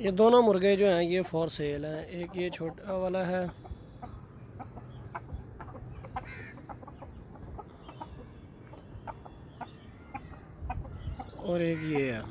ये दोनों मुर्गे जो हैं ये फॉर सेल हैं। एक ये छोटा वाला है और एक ये है।